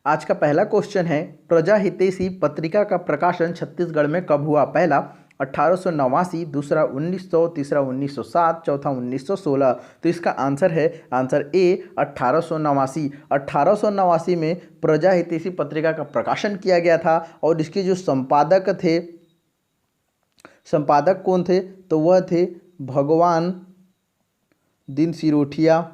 आज का पहला क्वेश्चन है, प्रजा हितैषी पत्रिका का प्रकाशन छत्तीसगढ़ में कब हुआ? पहला 1889, दूसरा 1900, तीसरा 1907, चौथा 1916। तो इसका आंसर है आंसर ए 1889। 1889 में प्रजा हितैषी पत्रिका का प्रकाशन किया गया था और इसके जो संपादक कौन थे? तो वह थे भगवान दीन सिरोठिया।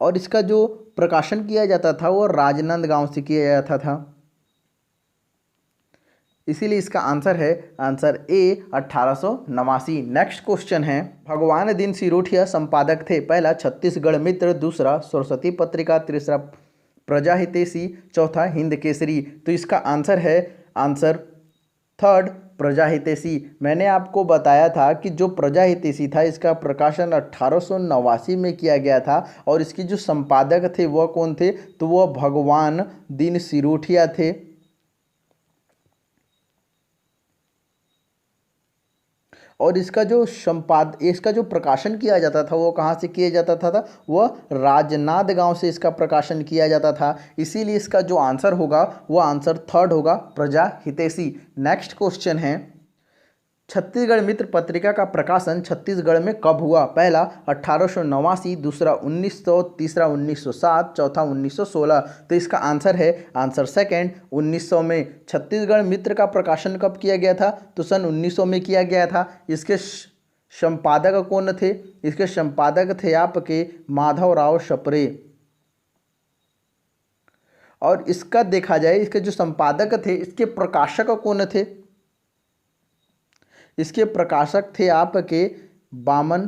और इसका जो प्रकाशन किया जाता था वो राजनांदगांव से किया जाता था, इसीलिए इसका आंसर है आंसर ए 1889। नेक्स्ट क्वेश्चन है, भगवान दीन सिरोठिया संपादक थे? पहला छत्तीसगढ़ मित्र, दूसरा सरस्वती पत्रिका, तीसरा प्रजा हितैषी, चौथा हिंद केसरी। तो इसका आंसर है आंसर थर्ड प्रजा हितैषी। मैंने आपको बताया था कि जो प्रजा हितैषी था इसका प्रकाशन 1889 में किया गया था और इसके जो संपादक थे वह कौन थे? तो वह भगवान दीन सिरोठिया थे। और इसका जो प्रकाशन किया जाता था वो कहाँ से किया जाता था? वह राजनांदगांव से इसका प्रकाशन किया जाता था, इसीलिए इसका जो आंसर होगा वो आंसर थर्ड होगा, प्रजा हितैषी। नेक्स्ट क्वेश्चन है, छत्तीसगढ़ मित्र पत्रिका का प्रकाशन छत्तीसगढ़ में कब हुआ? पहला 1889, दूसरा 1900, तीसरा 1907, चौथा 1916। तो इसका आंसर है आंसर सेकंड 1900 में। छत्तीसगढ़ मित्र का प्रकाशन कब किया गया था? तो सन 1900 में किया गया था। इसके संपादक कौन थे? इसके संपादक थे आपके माधवराव सप्रे। और इसका देखा जाए, इसके जो संपादक थे इसके प्रकाशक कौन थे? इसके प्रकाशक थे आपके बामन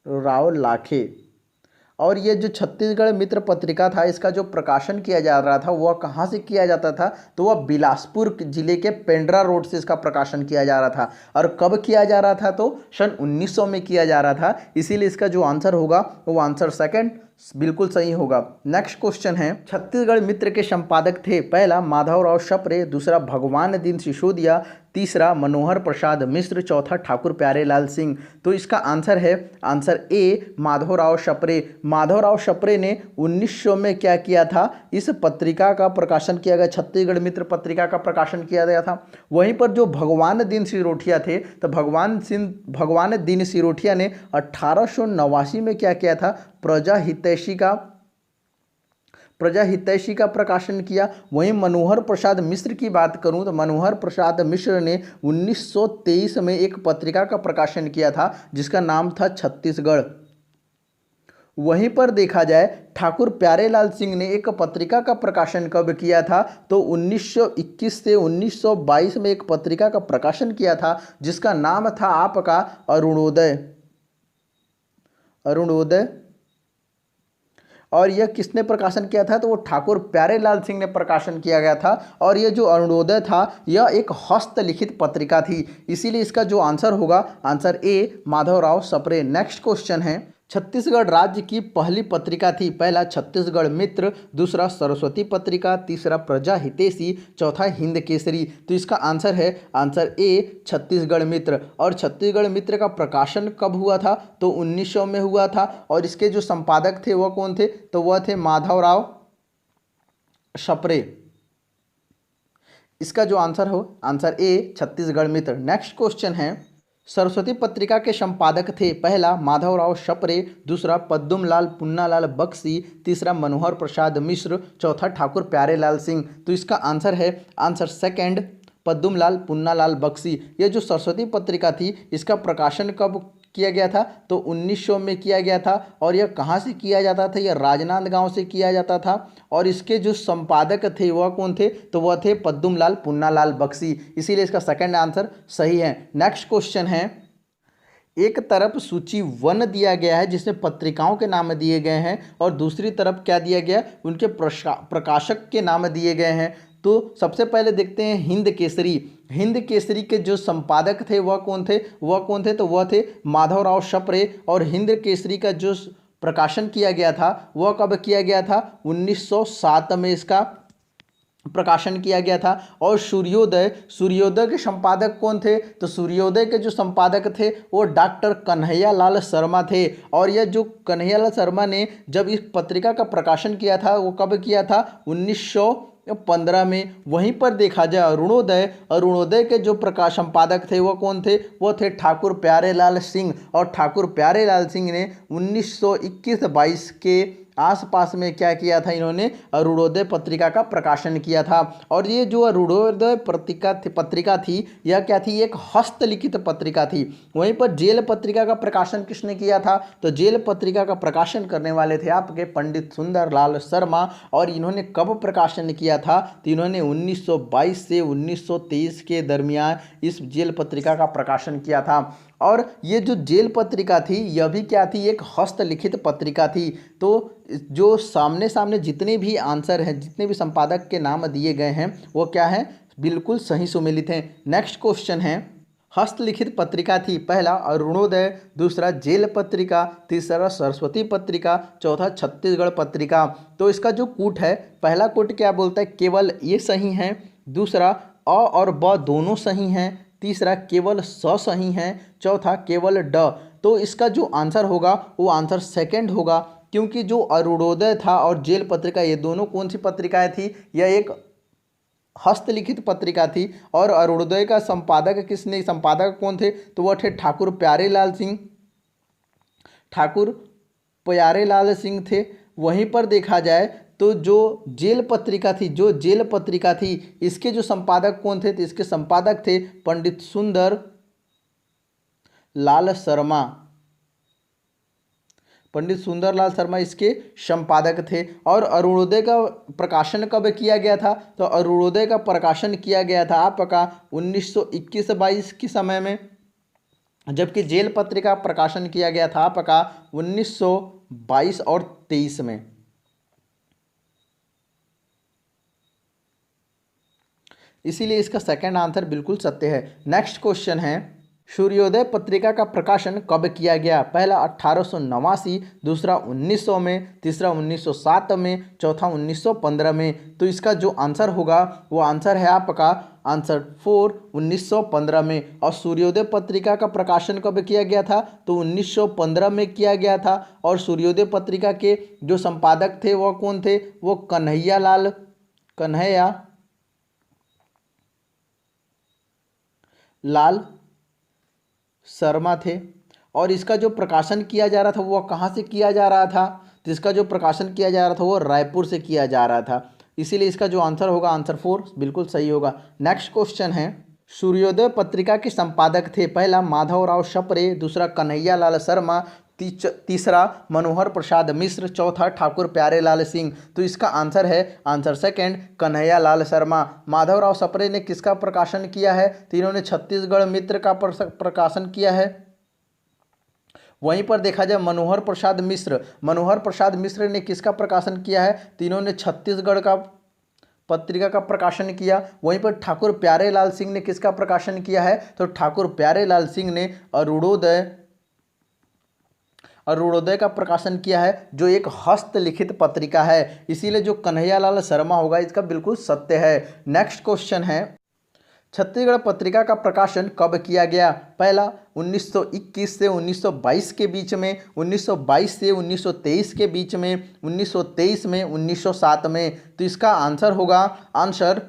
राव लाखे। और ये जो छत्तीसगढ़ मित्र पत्रिका था इसका जो प्रकाशन किया जा रहा था वह कहाँ से किया जाता था? तो वह बिलासपुर जिले के पेंड्रा रोड से इसका प्रकाशन किया जा रहा था। और कब किया जा रहा था? तो सन 1900 में किया जा रहा था, इसीलिए इसका जो आंसर होगा वो आंसर सेकंड बिल्कुल सही होगा। नेक्स्ट क्वेश्चन है, छत्तीसगढ़ मित्र के संपादक थे? पहला माधवराव सप्रे, दूसरा भगवान दीन सिसोदिया, तीसरा मनोहर प्रसाद मिश्र, चौथा ठाकुर प्यारेलाल सिंह। तो इसका आंसर है आंसर ए माधवराव सप्रे। माधवराव सप्रे ने 1900 में क्या किया था? इस पत्रिका का प्रकाशन किया गया, छत्तीसगढ़ मित्र पत्रिका का प्रकाशन किया गया था। वहीं पर जो भगवान दीन सिरोठिया थे तो भगवान दीन सिरोठिया ने 1889 में क्या किया था? प्रजा हितैषी का प्रकाशन किया। वहीं मनोहर प्रसाद मिश्र की बात करूं तो मनोहर प्रसाद मिश्र ने 1923 में एक पत्रिका का प्रकाशन किया था जिसका नाम था छत्तीसगढ़। वहीं पर देखा जाए ठाकुर प्यारेलाल सिंह ने एक पत्रिका का प्रकाशन कब किया था? तो 1921 से 1922 में एक पत्रिका का प्रकाशन किया था जिसका नाम था आपका अरुणोदय। और यह किसने प्रकाशन किया था? तो वो ठाकुर प्यारेलाल सिंह ने प्रकाशन किया गया था। और यह जो अरुणोदय था यह एक हस्तलिखित पत्रिका थी, इसीलिए इसका जो आंसर होगा answer A Madhavrao Sapre. Next question है, छत्तीसगढ़ राज्य की पहली पत्रिका थी? पहला छत्तीसगढ़ मित्र, दूसरा सरस्वती पत्रिका, तीसरा प्रजा हितैषी, चौथा हिंद केसरी। तो इसका आंसर है आंसर ए छत्तीसगढ़ मित्र। और छत्तीसगढ़ मित्र का प्रकाशन कब हुआ था? तो 1900 में हुआ था। और इसके जो संपादक थे वह कौन थे? तो वह थे माधवराव सप्रे। इसका जो आंसर हो answer A Chhattisgarh Mitra. Next question है, सरस्वती पत्रिका के संपादक थे? पहला माधवराव सप्रे, दूसरा पद्मलाल पुन्नालाल बक्सी, तीसरा मनोहर प्रसाद मिश्र, चौथा ठाकुर प्यारेलाल सिंह। तो इसका आंसर है आंसर सेकंड पद्मलाल पुन्नालाल बक्सी। यह जो सरस्वती पत्रिका थी इसका प्रकाशन कब किया गया था? तो 1900 में किया गया था। और यह कहाँ से किया जाता था? यह राजनांदगांव से किया जाता था। और इसके जो संपादक थे वह कौन थे? तो वह थे पद्मलाल पुन्नालाल बक्सी, इसीलिए इसका सेकंड आंसर सही है। नेक्स्ट क्वेश्चन है, एक तरफ सूची 1 दिया गया है जिसमें पत्रिकाओं के नाम दिए गए हैं और दूसरी तरफ क्या दिया गया? उनके प्रकाशक के नाम दिए गए हैं। तो सबसे पहले देखते हैं हिंद केसरी। हिंद केसरी के जो संपादक थे वह कौन थे? तो वह थे माधवराव सप्रे। और हिंद केसरी का जो प्रकाशन किया गया था वह कब किया गया था? 1907 में इसका प्रकाशन किया गया था। और सूर्योदय, सूर्योदय के संपादक कौन थे? तो सूर्योदय के जो संपादक थे वो डॉक्टर कन्हैया लाल शर्मा थे। और यह जो कन्हैया लाल शर्मा ने जब इस पत्रिका का प्रकाशन किया था वो कब किया था? 1915 में। वहीं पर देखा जाए अरुणोदय, अरुणोदय के जो प्रकाश संपादक थे वो कौन थे? वो थे ठाकुर प्यारेलाल सिंह। और ठाकुर प्यारेलाल सिंह ने 1921-22 के आसपास में क्या किया था? इन्होंने अरुणोदय पत्रिका का प्रकाशन किया था। और ये जो अरुणोदय पत्रिका थी यह क्या थी? एक हस्तलिखित पत्रिका थी। वहीं पर जेल पत्रिका का प्रकाशन किसने किया था? तो जेल पत्रिका का प्रकाशन करने वाले थे आपके पंडित सुंदरलाल शर्मा। और इन्होंने कब प्रकाशन किया था? तो इन्होंने 1922 से 1923 के दरमियान इस जेल पत्रिका का प्रकाशन किया था। और ये जो जेल पत्रिका थी यह भी क्या थी? एक हस्तलिखित पत्रिका थी। तो जो सामने सामने जितने भी आंसर हैं, जितने भी संपादक के नाम दिए गए हैं वो क्या है? बिल्कुल सही सुमेलित हैं। नेक्स्ट क्वेश्चन है, हस्तलिखित पत्रिका थी पहला अरुणोदय, दूसरा जेल पत्रिका, तीसरा सरस्वती पत्रिका, चौथा छत्तीसगढ़ पत्रिका। तो इसका जो कूट है, पहला कूट क्या बोलता है? केवल ये सही है। दूसरा अ और ब दोनों सही हैं। तीसरा केवल स सही है। चौथा केवल ड। तो इसका जो आंसर होगा वो आंसर सेकंड होगा, क्योंकि जो अरुणोदय था और जेल पत्रिका ये दोनों कौन सी पत्रिकाएं थी? यह एक हस्तलिखित पत्रिका थी। और अरुणोदय का संपादक कौन थे? तो वह थे ठाकुर प्यारेलाल सिंह, ठाकुर प्यारेलाल सिंह थे। वहीं पर देखा जाए तो जो जेल पत्रिका थी इसके जो संपादक कौन थे? तो इसके संपादक थे पंडित सुंदर लाल शर्मा। पंडित सुंदरलाल शर्मा इसके संपादक थे। और अरुणोदय का प्रकाशन कब किया गया था? तो अरुणोदय का प्रकाशन किया गया था आपका 1921-22 के समय में, जबकि जेल पत्रिका प्रकाशन किया गया था आपका 1922 और 23 में। इसीलिए इसका सेकंड आंसर बिल्कुल सत्य है। नेक्स्ट क्वेश्चन है, सूर्योदय पत्रिका का प्रकाशन कब किया गया? पहला 1889, दूसरा 1900 में, तीसरा 1907 में, चौथा 1915 में। तो इसका जो आंसर होगा वो आंसर है आपका आंसर 4 1915 में। और सूर्योदय पत्रिका का प्रकाशन कब किया गया था? तो 1915 में किया गया था। और सूर्योदय पत्रिका के जो संपादक थे वह कौन थे? वो कन्हैया लाल शर्मा थे। और इसका जो प्रकाशन किया जा रहा था वो कहाँ से किया जा रहा था? तो इसका जो प्रकाशन किया जा रहा था वो रायपुर से किया जा रहा था। इसीलिए इसका जो आंसर होगा आंसर 4 बिल्कुल सही होगा। नेक्स्ट क्वेश्चन है, सूर्योदय पत्रिका के संपादक थे पहला माधवराव शपरे, दूसरा कन्हैया लाल शर्मा, तीसरा मनोहर प्रसाद मिश्र, चौथा ठाकुर प्यारेलाल सिंह। तो इसका आंसर है आंसर सेकंड कन्हैया लाल शर्मा। माधवराव शपरे ने किसका प्रकाशन किया है? तो इन्होंने छत्तीसगढ़ मित्र का प्रकाशन किया है। वहीं पर देखा जाए मनोहर प्रसाद मिश्र ने किसका प्रकाशन किया है? तो इन्होंने छत्तीसगढ़ का पत्रिका का प्रकाशन किया। वहीं पर ठाकुर प्यारेलाल सिंह ने किसका प्रकाशन किया है? तो ठाकुर प्यारेलाल सिंह ने अरुणोदय का प्रकाशन किया है, जो एक हस्तलिखित पत्रिका है। इसीलिए जो कन्हैया लाल शर्मा होगा इसका बिल्कुल सत्य है। नेक्स्ट क्वेश्चन है, छत्तीसगढ़ पत्रिका का प्रकाशन कब किया गया? पहला 1921 से 1922 के बीच में, 1922 से 1923 के बीच में, 1923 में, 1907 में। तो इसका आंसर होगा आंसर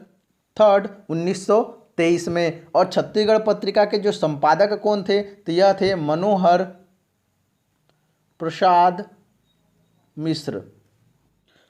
थर्ड 1923 में। और छत्तीसगढ़ पत्रिका के जो संपादक कौन थे? तो यह थे मनोहर प्रसाद मिश्र।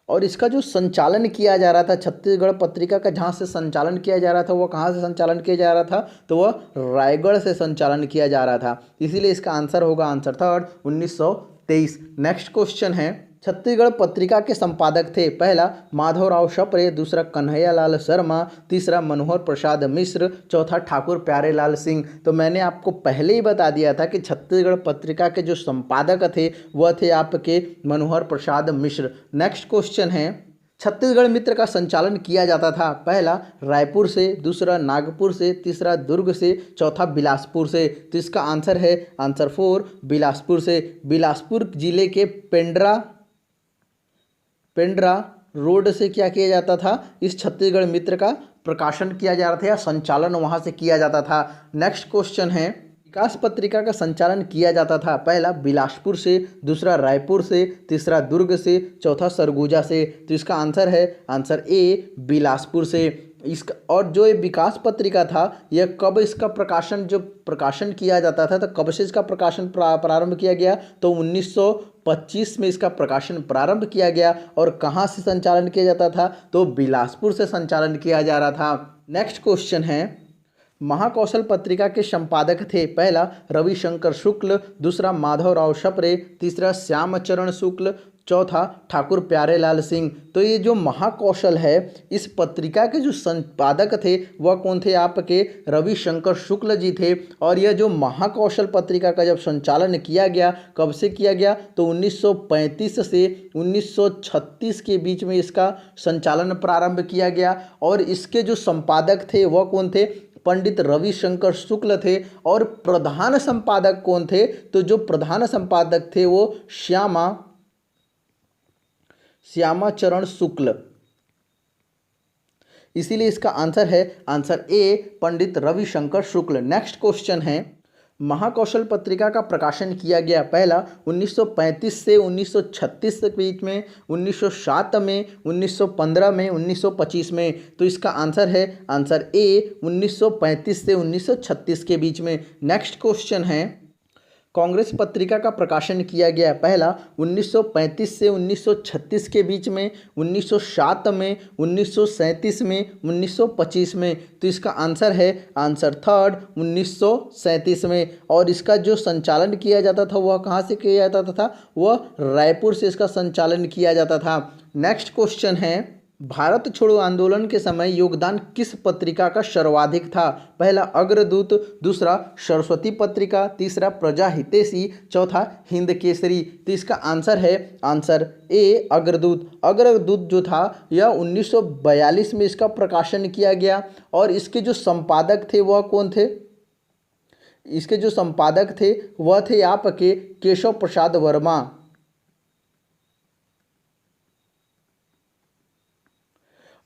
और इसका जो संचालन किया जा रहा था छत्तीसगढ़ पत्रिका का, जहाँ से संचालन किया जा रहा था वो कहाँ से संचालन किया जा रहा था? तो वह रायगढ़ से संचालन किया जा रहा था। इसीलिए इसका आंसर होगा आंसर थर्ड 1923। नेक्स्ट क्वेश्चन है, छत्तीसगढ़ पत्रिका के संपादक थे पहला माधवराव शपरे, दूसरा कन्हैया लाल शर्मा, तीसरा मनोहर प्रसाद मिश्र, चौथा ठाकुर प्यारेलाल सिंह। तो मैंने आपको पहले ही बता दिया था कि छत्तीसगढ़ पत्रिका के जो संपादक थे वह थे आपके मनोहर प्रसाद मिश्र। नेक्स्ट क्वेश्चन है, छत्तीसगढ़ मित्र का संचालन किया जाता था पहला रायपुर से, दूसरा नागपुर से, तीसरा दुर्ग से, चौथा बिलासपुर से। तो इसका आंसर है आंसर 4 बिलासपुर से। बिलासपुर जिले के पेंड्रा रोड से क्या किया जाता था, इस छत्तीसगढ़ मित्र का प्रकाशन किया जा रहा था या संचालन वहाँ से किया जाता था। नेक्स्ट क्वेश्चन है, विकास पत्रिका का संचालन किया जाता था पहला बिलासपुर से, दूसरा रायपुर से, तीसरा दुर्ग से, चौथा सरगुजा से। तो इसका आंसर है आंसर ए बिलासपुर से। इसका और जो ये विकास पत्रिका था यह कब इसका प्रकाशन किया जाता था, तो कब से इसका प्रकाशन प्रारंभ किया गया, तो 1925 में इसका प्रकाशन प्रारंभ किया गया। और कहाँ से संचालन किया जाता था, तो बिलासपुर से संचालन किया जा रहा था। नेक्स्ट क्वेश्चन है, महाकौशल पत्रिका के संपादक थे पहला रविशंकर शुक्ल, दूसरा माधवराव शपरे, तीसरा श्यामचरण शुक्ल, चौथा ठाकुर प्यारेलाल सिंह। तो ये जो महाकौशल है इस पत्रिका के जो संपादक थे वह कौन थे, आपके रविशंकर शुक्ल जी थे। और यह जो महाकौशल पत्रिका का जब संचालन किया गया, कब से किया गया, तो 1935 से 1936 के बीच में इसका संचालन प्रारंभ किया गया। और इसके जो संपादक थे वह कौन थे, पंडित रविशंकर शुक्ल थे। और प्रधान संपादक कौन थे, तो जो प्रधान संपादक थे वो श्यामाचरण शुक्ल। इसीलिए इसका आंसर है answer A Pandit Ravishankar Shukla. Next question है, महाकौशल पत्रिका का प्रकाशन किया गया पहला 1935 से 1936 के बीच में, 1907 में, 1915 में, 1925 में। तो इसका आंसर है आंसर ए 1935 से 1936 के बीच में। नेक्स्ट क्वेश्चन है, कांग्रेस पत्रिका का प्रकाशन किया गया पहला 1935 से 1936 के बीच में, 1907 में, 1937 में, 1925 में। तो इसका आंसर है आंसर थर्ड 1937 में। और इसका जो संचालन किया जाता था वह कहाँ से किया जाता था, वह रायपुर से इसका संचालन किया जाता था। नेक्स्ट क्वेश्चन है, भारत छोड़ो आंदोलन के समय योगदान किस पत्रिका का सर्वाधिक था, पहला अग्रदूत, दूसरा सरस्वती पत्रिका, तीसरा प्रजा हितैषी, चौथा हिंद केसरी। तो इसका आंसर है आंसर ए अग्रदूत। अग्रदूत जो था यह 1942 में इसका प्रकाशन किया गया। और इसके जो संपादक थे वह कौन थे, इसके जो संपादक थे वह थे आपके केशव प्रसाद वर्मा।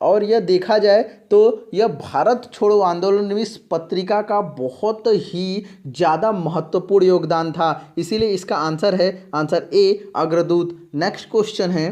और यह देखा जाए तो यह भारत छोड़ो आंदोलन में इस पत्रिका का बहुत ही ज़्यादा महत्वपूर्ण योगदान था। इसीलिए इसका आंसर है आंसर ए अग्रदूत। नेक्स्ट क्वेश्चन है,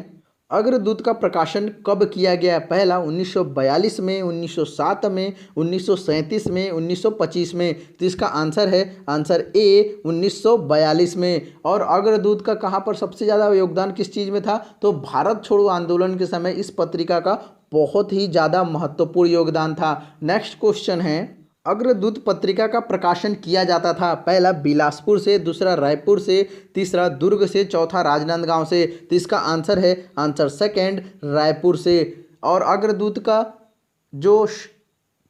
अग्रदूत का प्रकाशन कब किया गया, पहला 1942 में, 1907 में, 1937 में, 1925 में। तो इसका आंसर है आंसर ए 1942 में। और अग्रदूत का कहाँ पर सबसे ज़्यादा योगदान किस चीज़ में था, तो भारत छोड़ो आंदोलन के समय इस पत्रिका का बहुत ही ज़्यादा महत्वपूर्ण योगदान था। नेक्स्ट क्वेश्चन है, अग्रदूत पत्रिका का प्रकाशन किया जाता था पहला बिलासपुर से, दूसरा रायपुर से, तीसरा दुर्ग से, चौथा राजनांदगांव से। तो इसका आंसर है आंसर सेकंड रायपुर से। और अग्रदूत का जो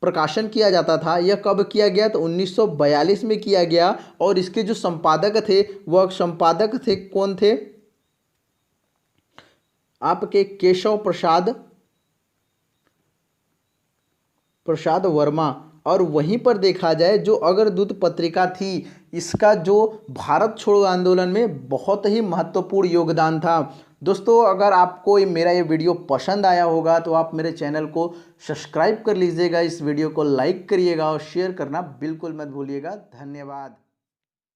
प्रकाशन किया जाता था यह कब किया गया, तो 1942 में किया गया। और इसके जो संपादक थे वह संपादक थे कौन थे, आपके केशव प्रसाद वर्मा। और वहीं पर देखा जाए जो अग्रदूत पत्रिका थी इसका जो भारत छोड़ो आंदोलन में बहुत ही महत्वपूर्ण योगदान था। दोस्तों अगर आपको मेरा ये वीडियो पसंद आया होगा तो आप मेरे चैनल को सब्सक्राइब कर लीजिएगा, इस वीडियो को लाइक करिएगा और शेयर करना बिल्कुल मत भूलिएगा। धन्यवाद।